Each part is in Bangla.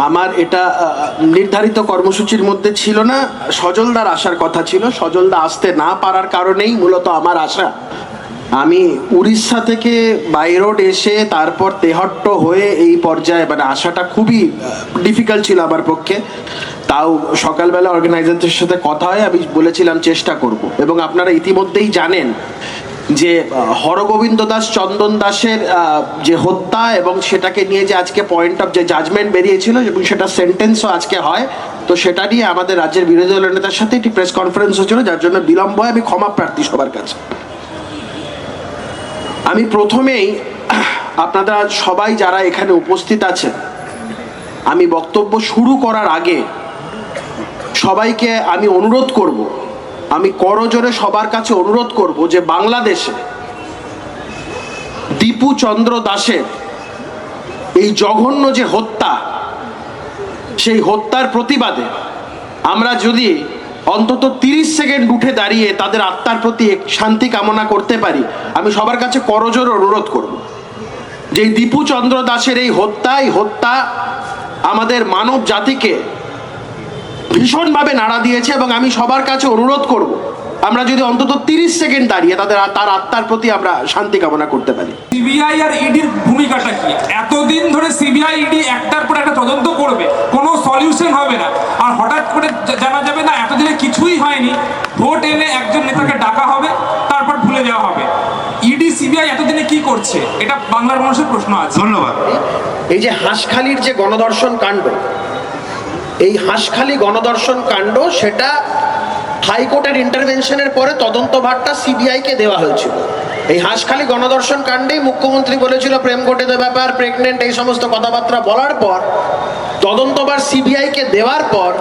আমার এটা নির্ধারিত কর্মসূচির মধ্যে ছিল না। সজলদার আসার কথা ছিল, সজলদা আসতে না পারার কারণেই মূলত আমার আসা। আমি উড়িষ্যা থেকে বাই রোড এসে তারপর তেহট্ট হয়ে এই পর্যায়ে মানে আসাটা খুবই ডিফিকাল্ট ছিল আমার পক্ষে। তাও সকালবেলা অর্গানাইজারদের সাথে কথা হয়, আমি বলেছিলাম চেষ্টা করব। এবং আপনারা ইতিমধ্যেই জানেন যে হরগোবিন্দ দাস চন্দন দাসের যে হত্যা এবং সেটাকে নিয়ে যে আজকে পয়েন্ট অফ যে জাজমেন্ট বেরিয়েছিল এবং সেটা সেন্টেন্সও আজকে হয়, তো সেটা নিয়ে আমাদের রাজ্যের বিরোধী দলের নেতার সাথে একটি প্রেস কনফারেন্স হচ্ছিল, যার জন্য বিলম্ব হয়। আমি ক্ষমা প্রার্থী সবার কাছে। আমি প্রথমেই আপনারা সবাই যারা এখানে উপস্থিত আছেন, আমি বক্তব্য শুরু করার আগে সবাইকে আমি অনুরোধ করব, আমি করজোরে সবার কাছে অনুরোধ করব যে বাংলাদেশে দীপু চন্দ্র দাসের এই জঘন্য যে হত্যা, সেই হত্যার প্রতিবাদে আমরা যদি অন্তত 30 সেকেন্ড উঠে দাঁড়িয়ে তাদের আত্মার প্রতি শান্তি কামনা করতে পারি, আমি সবার কাছে করজোরে অনুরোধ করব যে দীপু চন্দ্র দাসের এই হত্যা আমাদের মানব জাতিকে ভীষণভাবে নাড়া দিয়েছে। এবং আমি সবার কাছে অনুরোধ করব আমরা যদি অন্তত 30 সেকেন্ড দাঁড়িয়ে তার আত্মার প্রতি আমরা শান্তি কামনা করতে পারি। সিবিআই আর ইডির ভূমিকাটা কি? এতদিন ধরে সিবিআই ইডি একটার পর একটা তদন্ত করবে, কোনো সলিউশন হবে না, আর হঠাৎ করে জানা যাবে না এতদিনে কিছুই হয়নি, ভোট এনে একজন নেতাকে ডাকা হবে, তারপর ভুলে যাওয়া হবে। ইডি সিবিআই এতদিনে কি করছে, এটা বাংলার মানুষের প্রশ্ন আছে। ধন্যবাদ। এই যে হাঁসখালির যে গণধর্ষণ কাণ্ড, এই হাঁসখালি গণধর্ষণ কাণ্ড, সেটা হাইকোর্টের ইন্টারভেনশনের পরে তদন্তভারটা সিবিআইকে দেওয়া হয়েছিল। এই হাঁসখালি গণধর্ষণ কাণ্ডেই মুখ্যমন্ত্রী বলেছিল প্রেম ঘটিত ব্যাপার, প্রেগনেন্ট, এই সমস্ত কথাবার্তা বলার পর তদন্তভার সিবিআইকে দেওয়ার পর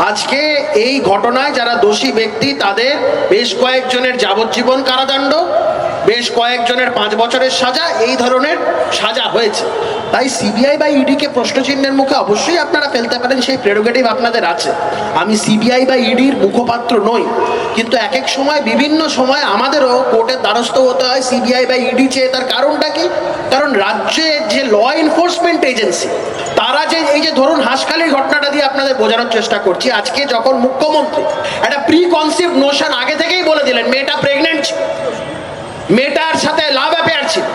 আজকে এই ঘটনায় যারা দোষী ব্যক্তি তাদের বেশ কয়েকজনের যাবজ্জীবন কারাদণ্ড, বেশ কয়েকজনের 5 বছরের সাজা, এই ধরনের সাজা হয়েছে। তাই সিবিআই বা ইডিকে প্রশ্নচিহ্নের মুখে অবশ্যই আপনারা ফেলতে পারেন, সেই প্রেরোগেটিভ আপনাদের আছে। আমি সিবিআই বা ইডির মুখপাত্র নই, কিন্তু এক এক সময় বিভিন্ন সময় আমাদেরও কোর্টের দ্বারস্থ হতে হয় সিবিআই বা ইডি চেয়ে। তার কারণটা কি? কারণ রাজ্যের যে ল এনফোর্সমেন্ট এজেন্সি, তারা যে এই যে ধরুন হাঁসখালির ঘটনাটা দিয়ে আপনাদের বোঝানোর চেষ্টা করছি, আজকে যখন মুখ্যমন্ত্রী একটা প্রি কনসিভড নোশন আগে থেকেই বলে দিলেন মেয়েটা প্রেগনেন্ট, মেয়েটার সাথে লাভ অ্যাফেয়ার ছিল,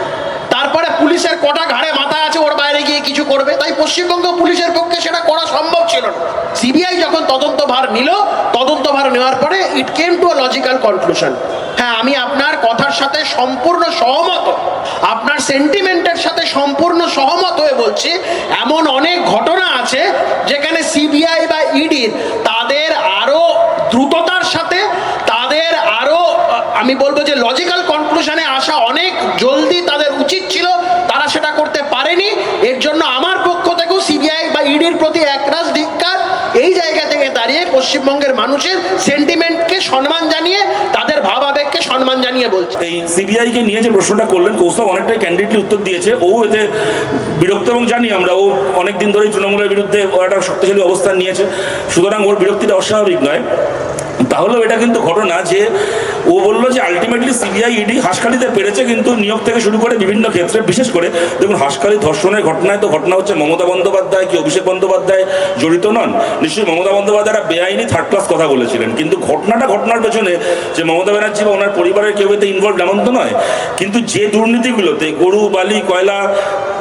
তারপরে পুলিশের কটা ঘাড়ে মাথা আছে ওর বাইরে গিয়ে কিছু করবে, তাই পশ্চিমবঙ্গ পুলিশের পক্ষে সেটা করা সম্ভব ছিল না। সিবিআই যখন তদন্তভার নিল, তদন্তভার নেওয়ার পরে it came to a logical conclusion. হ্যাঁ, আমি আপনার কথার সাথে সম্পূর্ণ সহমত, আপনার সেন্টিমেন্টের সাথে সম্পূর্ণ সহমত হয়ে বলছি, এমন অনেক ঘটনা আছে যেখানে সিবিআই বা ইডির তাদের আরো দ্রুততার সাথে, তাদের আরো আমি বলবো যে লজিক্যাল কনক্লুশনে আসা অনেক জলদি তাদের উচিত ছিল, তারা সেটা করতে পারেনি। এর জন্য আমার পক্ষ থেকেও সিবিআই বা ইডির প্রতি একরাশ ধিক্কার। এই জায়গা থেকে দাঁড়িয়ে পশ্চিমবঙ্গের মানুষের সেন্টিমেন্টকে সম্মান জানিয়ে, তাদের ভাবাবেগকে সম্মান জানিয়ে বলছে। এই সিবিআই কে নিয়ে যে প্রশ্নটা করলেন, কৌস্তব অনেকটাই ক্যান্ডিডেটলি উত্তর দিয়েছে। ও এতে বিরক্ত এবং জানি আমরা, ও অনেকদিন ধরেই তৃণমূলের বিরুদ্ধে একটা শক্তিশালী অবস্থান নিয়েছে, সুতরাং ওর বিরক্তিটা অস্বাভাবিক নয়। তাহলেও এটা কিন্তু ঘটনা যে ও বললো যে আলটিমেটলি সিবিআই ইডি হাঁসখালিতে পেরেছে, কিন্তু নিয়োগ থেকে শুরু করে বিভিন্ন ক্ষেত্রে, বিশেষ করে দেখুন হাঁসখালি ধর্ষণের ঘটনায় তো ঘটনা হচ্ছে মমতা বন্দ্যোপাধ্যায় কি অভিষেক বন্দ্যোপাধ্যায় জড়িত নন, নিশ্চয়ই মমতা বন্দ্যোপাধ্যায় বেআইনি থার্ড ক্লাস কথা বলেছিলেন, কিন্তু ঘটনার পেছনে যে মমতা ব্যানার্জি বা ওনার পরিবারের কেউ এতে ইনভলভ এমন তো নয়। কিন্তু যে দুর্নীতিগুলোতে গরু, বালি, কয়লা,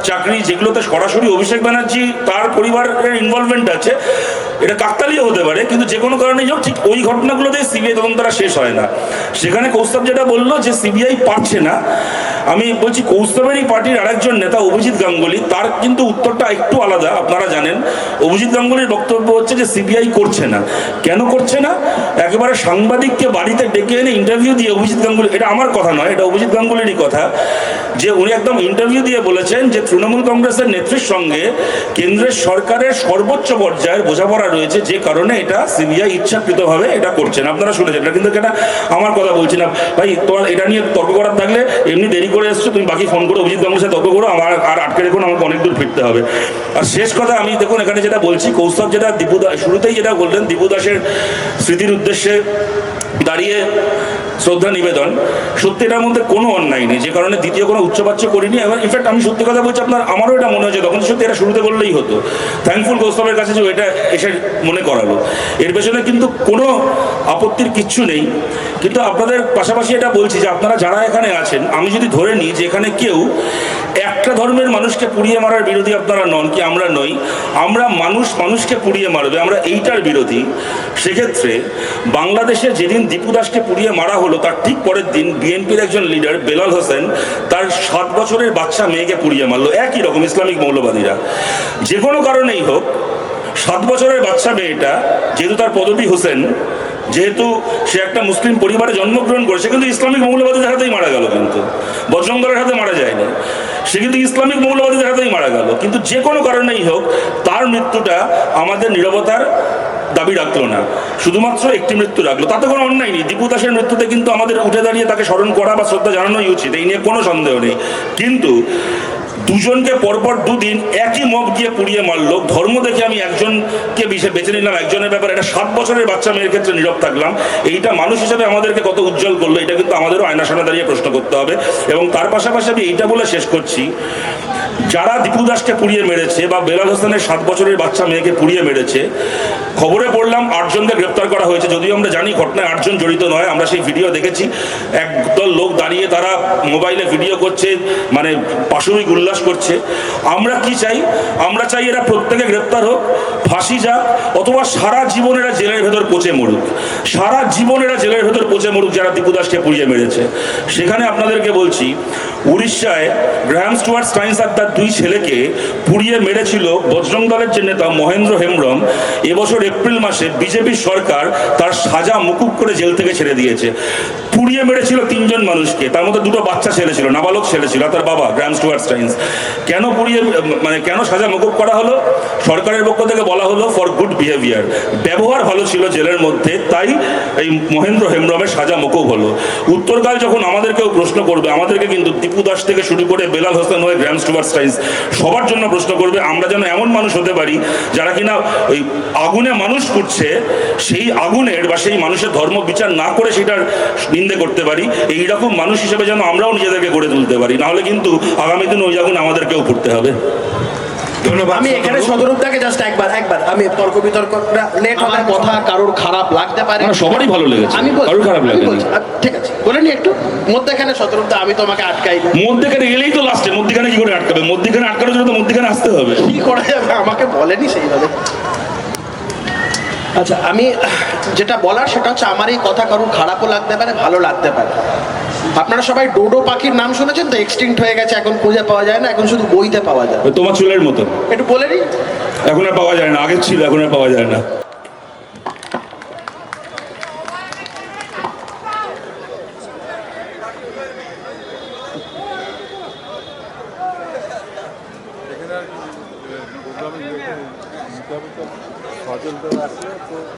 চাকরি, যেগুলোতে সরাসরি অভিষেক ব্যানার্জি তার পরিবারের ইনভলভমেন্ট আছে, এটা কাকতালীয় হতে পারে, কিন্তু যে কোনো কারণেই হোক ঠিক ওই ঘটনাগুলোতে সিবিআই তদন্তটা শেষ হয় না। সেখানে কৌস্তব যেটা বললো যে সিবিআই পারছে না, আমি বলছি কৌস্তবেরই পার্টির আরেকজন নেতা অভিজিৎ গাঙ্গুলি, তার কিন্তু উত্তরটা একটু আলাদা। আপনারা জানেন অভিজিৎ গাঙ্গুলির বক্তব্য হচ্ছে যে সিবিআই করছে না। কেন করছে না? একেবারে সাংবাদিককে বাড়িতে ডেকে এনে ইন্টারভিউ দিয়ে অভিজিৎ গাঙ্গুলি, এটা আমার কথা নয়, এটা অভিজিৎ গাঙ্গুলিরই কথা, যে উনি একদম ইন্টারভিউ দিয়ে বলেছেন যে তৃণমূল কংগ্রেসের নেত্রীর সঙ্গে কেন্দ্রের সরকারের সর্বোচ্চ পর্যায়ের বোঝাপড়া রয়েছে, যে কারণে এটা সিবিআই ইচ্ছাকৃতভাবে এটা করছেন। আপনারা শুনেছেন এটা, কিন্তু এটা আমার কথা বলছি না ভাই। তোমার এটা নিয়ে তর্ক করার থাকলে এমনি দেরি করে এসছো, তুমি বাকি ফোন করো, অভিজিৎ গাঙ্গুলির সাথে তর্ক করো, আমার আর আটকে রেখো, আমাকে অনেক দূর ফিরতে হবে। আর শেষ কথা আমি দেখুন এখানে যেটা বলছি, কৌস্তব যেটা শুরুতেই যেটা বললেন দীপু দাসের স্মৃতির উদ্দেশ্যে দাঁড়িয়ে শ্রদ্ধা নিবেদন, সত্যি এটার মধ্যে কোনো অন্যায় নেই, যে কারণে দ্বিতীয় কোনো উচ্চবাচ্য করিনি। এবং ইনফ্যাক্ট আমি সত্যি কথা বলছি, আমারও এটা মনে হয়েছে তখন সত্যি এটা শুরুতে করলেই হতো। থ্যাঙ্কফুল কৌস্তবের কাছে যে এটা এসে মনে করালো, এর পেছনে কিন্তু কোনো আপত্তির কিচ্ছু নেই। কিন্তু আপনাদের পাশাপাশি এটা বলছি যে আপনারা যারা এখানে আছেন, আমি যদি ধরে নিই যে এখানে কেউ একটা ধর্মের মানুষকে পুড়িয়ে মারার বিরোধী আপনারা নন, কি আমরা নই, আমরা মানুষকে পুড়িয়ে মারবে, আমরা এইটার বিরোধী, সেক্ষেত্রে বাংলাদেশে যেদিন দীপু দাসকে পুড়িয়ে মারা হলো তার ঠিক পরের দিন বিএনপির একজন লিডার বেলাল হোসেন তার 7 বছরের বাচ্চা মেয়েকে পুড়িয়ে মারলো। একই রকম ইসলামিক মৌলবাদীরা, যে কোনো কারণেই হোক, 7 বছরের বাচ্চা মেয়েটা, যেহেতু তার পদবী হোসেন, যেহেতু সে একটা মুসলিম পরিবারে জন্মগ্রহণ করেছে, কিন্তু ইসলামিক মৌলবাদীদের হাতেই মারা গেল, কিন্তু বজরং দলের হাতে মারা যায়নি, সে কিন্তু ইসলামিক মৌলবাদীদের হাতেই মারা গেল। কিন্তু যে কোনো কারণেই হোক, তার মৃত্যুটা আমাদের নীরবতার দাবি রাখলো না, শুধুমাত্র একটি মৃত্যু রাখলো, তাতে কোনো অন্যায় নেই। দীপু দাসের মৃত্যুতে কিন্তু আমাদের উঠে দাঁড়িয়ে তাকে স্মরণ করা বা শ্রদ্ধা জানানোই উচিত, এই নিয়ে কোনো সন্দেহ নেই। কিন্তু দুজনকে পরপর দুদিন একই মব গিয়ে পুড়িয়ে মারলো, ধর্ম দেখে আমি একজনকে বেছে নিলাম, একজনের ব্যাপারে একটা 7 বছরের বাচ্চা মেয়ের ক্ষেত্রে নীরব থাকলাম, এইটা মানুষ হিসেবে আমাদেরকে কত উজ্জ্বল করলো, এটা কিন্তু আমাদেরও আয়নার সামনে দাঁড়িয়ে প্রশ্ন করতে হবে। এবং তার পাশাপাশি আমি এইটা বলে শেষ করছি, যারা দীপু দাসকে পুড়িয়ে মেরেছে বা বেলাল হোসেনের 7 বছরের বাচ্চা মেয়েকে পুড়িয়ে মেরেছে, খবরে পড়লাম 8 জনকে গ্রেপ্তার করা হয়েছে, যদিও আমরা জানি ঘটনায় 8 জন জড়িত নয়। আমরা সেই ভিডিও দেখেছি, একদল লোক দাঁড়িয়ে তারা মোবাইলে ভিডিও করছে, মানে পাশবিক উল্লাস করছে। আমরা কি চাই? আমরা চাই এরা প্রত্যেকে গ্রেপ্তার হোক, ফাঁসি যাক, অথবা সারা জীবন এরা জেলের ভেতর পচে মরুক, সারা জীবন এরা জেলের ভেতর পচে মরুক যারা দীপু দাসকে পুড়িয়ে মেরেছে। সেখানে আপনাদেরকে বলছি, উড়িষ্যায় গ্রাহাম স্টুয়ার্ট স্টাইনস আর তার 2 ছেলেকে পুড়িয়ে মেরেছিল বজরং দলের যে নেতা মহেন্দ্র হেমব্রম। এবছর এপ্রিল মাসে বিজেপির সরকার তার সাজা মুকুব করে জেল থেকে ছেড়ে দিয়েছে। পুড়িয়ে মেরেছিল 3 জন মানুষকে, তার মধ্যে 2টো বাচ্চা ছেলে ছিল, নাবালক ছেলে ছিল, তার বাবা গ্রাহাম স্টুয়ার্ট স্টাইনস। কেন সাজা মুকুব করা হলো? সরকারের পক্ষ থেকে বলা হলো ফর গুড বিহেভিয়ার, ব্যবহার ভালো ছিল জেলের মধ্যে, তাই এই মহেন্দ্র হেমব্রমের সাজা মুকুব হলো। উত্তরকাল যখন আমাদেরকেও প্রশ্ন করবে, আমাদেরকে কিন্তু দীপু দাস থেকে শুরু করে বেলাল হোসেন হয়ে গ্রাহাম স্টুয়ার্ট স্টাইনস সবার জন্য প্রশ্ন করবে, আমরা যেন এমন মানুষ হতে পারি যারা কিনা ওই আগুনে মানুষ পুড়ছে, সেই আগুনের বা সেই মানুষের ধর্ম বিচার না করে সেটার নিন্দে করতে পারি। এইরকম মানুষ হিসেবে যেন আমরাও নিজেদেরকে গড়ে তুলতে পারি, নাহলে কিন্তু আগামী দিন ওই আগুন আমাদেরকেও পুড়তে হবে। ধন্যবাদ। আমি এখানে সদরূপটাকে জাস্ট একবার আমি তর্ক বিতর্ক লেট হওয়ার কথা কারোর খারাপ লাগতে পারে, না, সবারই ভালো লেগেছে, আমি বলছি, কারোর খারাপ আমি লাগেনি। বলছি, ঠিক আছে বলে নি একটু মধ্যেখানে সদরূপটা, আমি তোমাকে আটকাই না। মধ্যেখানে এলেই তো লাস্টে, মধ্যখানে কি করে আটকাবে? মধ্যখানে আটকানোর জন্য তো মধ্যখানে আসতে হবে। কি করা যাবে আমাকে বলেনি সেইভাবে। আচ্ছা, আমি যেটা বলার সেটা হচ্ছে, আমার এই কথা কারোর খারাপও লাগতে পারে, ভালো লাগতে পারে। আপনারা সবাই ডোডো পাখির নাম শুনেছেন তো? এক্সটিংক্ট হয়ে গেছে, এখন খুঁজে পাওয়া যায় না, এখন শুধু বইতে পাওয়া যায়। তোমার চুলের মতো একটু বলে নিই। এখন আর পাওয়া যায় না, আগে ছিল, এখন আর পাওয়া যায় না। প্রোগ্রামে সচল আসলে তো